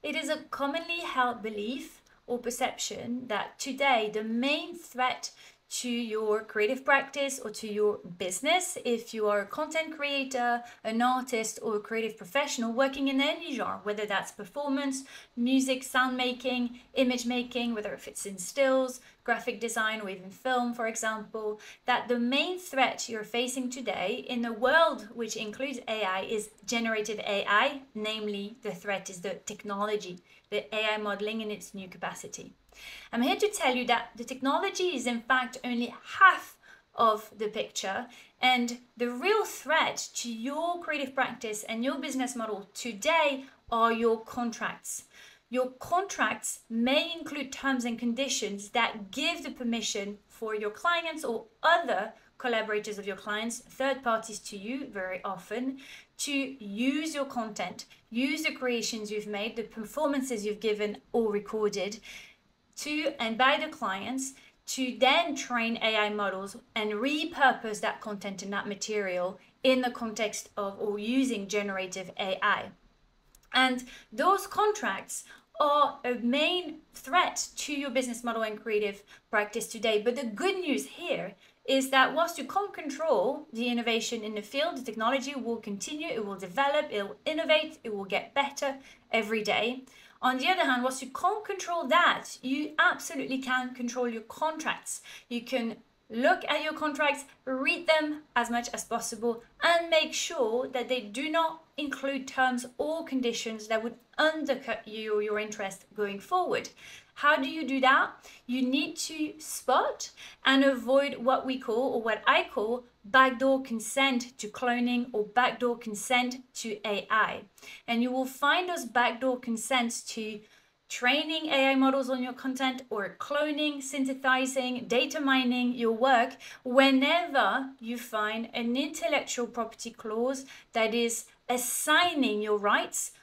It is a commonly held belief or perception that today the main threat to your creative practice or to your business, if you are a content creator, an artist, or a creative professional working in any genre, whether that's performance, music, sound making, image making, whether if it's in stills, graphic design, or even film, for example, that the main threat you're facing today in a world which includes AI is generative AI, namely the threat is the technology, the AI modeling in its new capacity. I'm here to tell you that the technology is in fact only half of the picture, and the real threat to your creative practice and your business model today are your contracts. Your contracts may include terms and conditions that give the permission for your clients or other collaborators of your clients, third parties to you very often, to use your content, use the creations you've made, the performances you've given or recorded, to and by the clients, to then train AI models and repurpose that content and that material in the context of or using generative AI. And those contracts are a main threat to your business model and creative practice today. But the good news here is that whilst you can't control the innovation in the field, the technology will continue, it will develop, it will innovate, it will get better every day. On the other hand, whilst you can't control that, you absolutely can control your contracts. You can look at your contracts, read them as much as possible, and make sure that they do not include terms or conditions that would undercut you or your interest going forward. How do you do that? You need to spot and avoid what we call, or what I call, backdoor consent to cloning or backdoor consent to AI. And you will find those backdoor consents to training AI models on your content or cloning, synthesizing, data mining your work whenever you find an intellectual property clause that is assigning your rights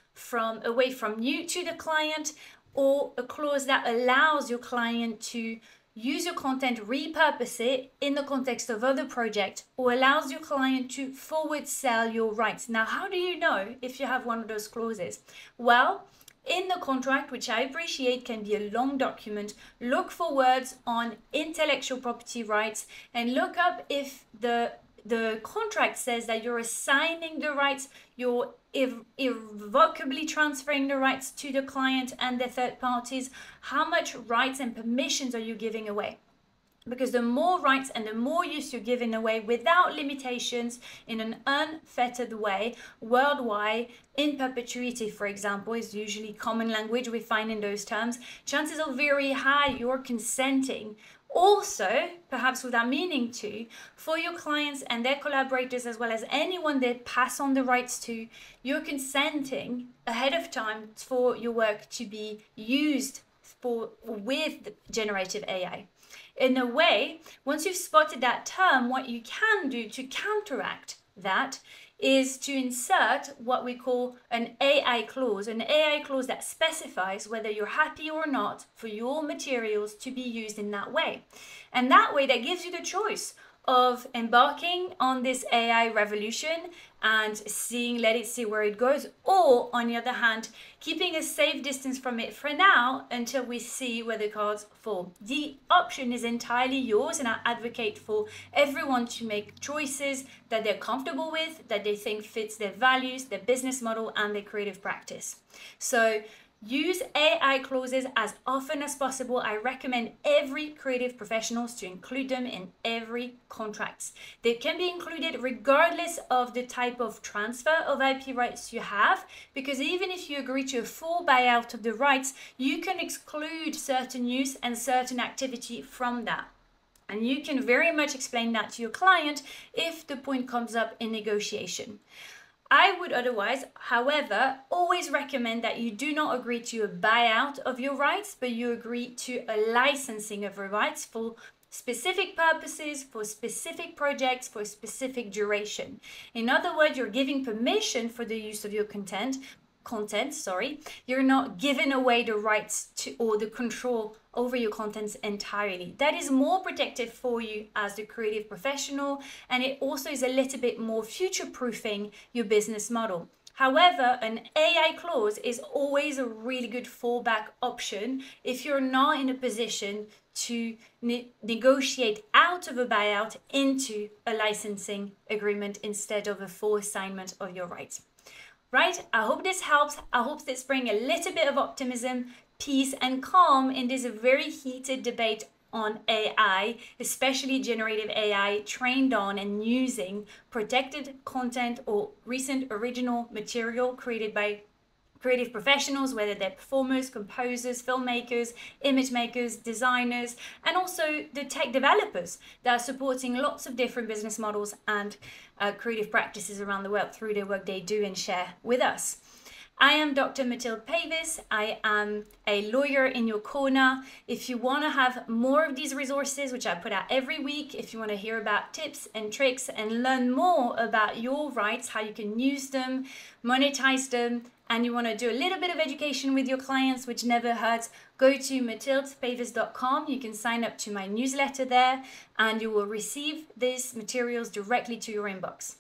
away from you to the client, or a clause that allows your client to use your content, repurpose it in the context of other projects, or allows your client to forward sell your rights. Now, how do you know if you have one of those clauses? Well, in the contract, which I appreciate can be a long document, look for words on intellectual property rights and look up if the contract says that you're assigning the rights, you're irrevocably transferring the rights to the client and the third parties. How much rights and permissions are you giving away? Because the more rights and the more use you're giving away without limitations in an unfettered way, worldwide, in perpetuity, for example, is usually common language we find in those terms, chances are very high you're consenting. Also, perhaps without meaning to, for your clients and their collaborators, as well as anyone they pass on the rights to, you're consenting ahead of time for your work to be used with generative AI. In a way, once you've spotted that term, what you can do to counteract that is to insert what we call an AI clause that specifies whether you're happy or not for your materials to be used in that way. And that way, that gives you the choice of embarking on this AI revolution and let it see where it goes, or on the other hand, keeping a safe distance from it for now until we see where the cards fall. The option is entirely yours, and I advocate for everyone to make choices that they're comfortable with, that they think fits their values, their business model, and their creative practice. So use AI clauses as often as possible. I recommend every creative professionals to include them in every contract. They can be included regardless of the type of transfer of IP rights you have, because even if you agree to a full buyout of the rights, you can exclude certain use and certain activity from that. And you can very much explain that to your client if the point comes up in negotiation. I would otherwise, however, always recommend that you do not agree to a buyout of your rights, but you agree to a licensing of your rights for specific purposes, for specific projects, for specific duration. In other words, you're giving permission for the use of your content, you're not giving away the rights to or the control over your contents entirely. That is more protective for you as the creative professional, and it also is a little bit more future-proofing your business model. However, an AI clause is always a really good fallback option if you're not in a position to negotiate out of a buyout into a licensing agreement instead of a full assignment of your rights. Right? I hope this helps. I hope this brings a little bit of optimism, peace, and calm in this very heated debate on AI, especially generative AI trained on and using protected content or recent original material created by creative professionals, whether they're performers, composers, filmmakers, image makers, designers, and also the tech developers that are supporting lots of different business models and creative practices around the world through the work they do and share with us. I am Dr. Mathilde Pavis. I am a lawyer in your corner. If you want to have more of these resources, which I put out every week, if you want to hear about tips and tricks and learn more about your rights, how you can use them, monetize them, and you want to do a little bit of education with your clients, which never hurts, go to mathildepavis.com. You can sign up to my newsletter there, and you will receive these materials directly to your inbox.